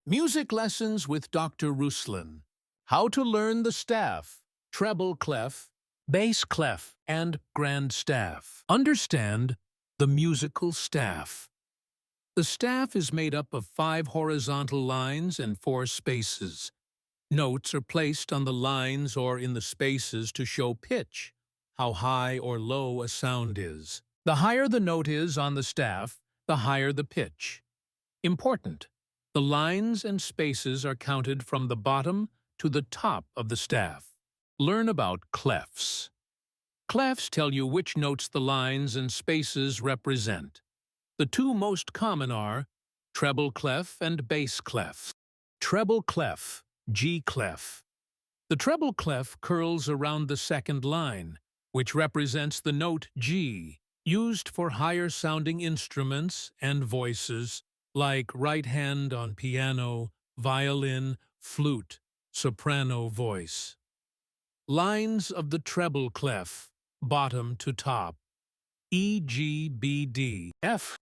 Music lessons with Dr. Ruslan. How to learn the staff, treble clef, bass clef, and grand staff. Understand the musical staff. The staff is made up of 5 horizontal lines and 4 spaces. Notes are placed on the lines or in the spaces to show pitch, how high or low a sound is. The higher the note is on the staff, the higher the pitch. Important: the lines and spaces are counted from the bottom to the top of the staff. Learn about clefs. Clefs tell you which notes the lines and spaces represent. The 2 most common are treble clef and bass clef. Treble clef, G clef. The treble clef curls around the second line, which represents the note G, used for higher-sounding instruments and voices like right hand on piano, violin, flute, soprano voice. Lines of the treble clef, bottom to top. E, G, B, D, F.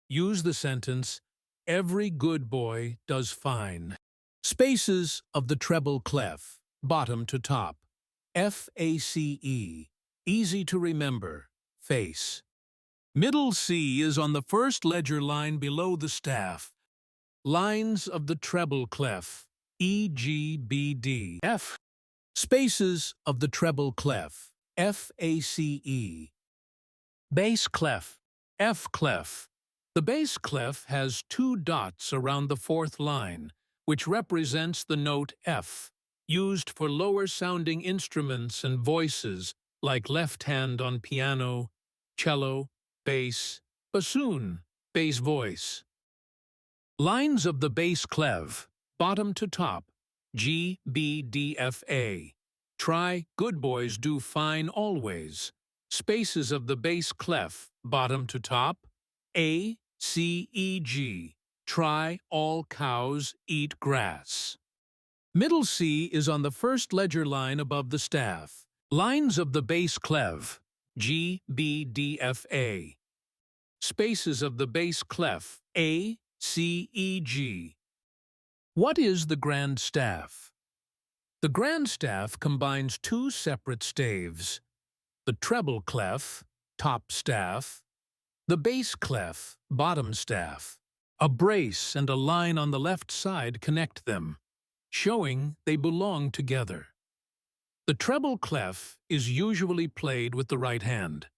Use the sentence, "Every good boy does fine." Spaces of the treble clef, bottom to top. F, A, C, E. Easy to remember. Face. Middle C is on the first ledger line below the staff. Lines of the treble clef, E, G, B, D, F. Spaces of the treble clef, F, A, C, E. Bass clef, F clef. The bass clef has 2 dots around the 4th line, which represents the note F, used for lower-sounding instruments and voices like left hand on piano, cello, bass, bassoon, bass voice. Lines of the bass clef, bottom to top, G, B, D, F, A. Try "Good boys do fine always." Spaces of the bass clef, bottom to top, A, C, E, G. Try "All cows eat grass." Middle C is on the first ledger line above the staff. Lines of the bass clef, G, B, D, F, A. Spaces of the bass clef, A, C, E, G. What is the grand staff? The grand staff combines 2 separate staves: the treble clef, top staff, the bass clef, bottom staff. A brace and a line on the left side connect them, showing they belong together. The treble clef is usually played with the right hand.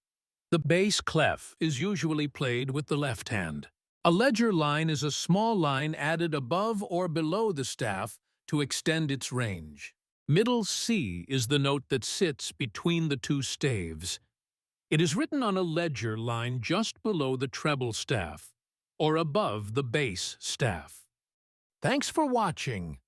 The bass clef is usually played with the left hand. A ledger line is a small line added above or below the staff to extend its range. Middle C is the note that sits between the 2 staves. It is written on a ledger line just below the treble staff, or above the bass staff. Thanks for watching.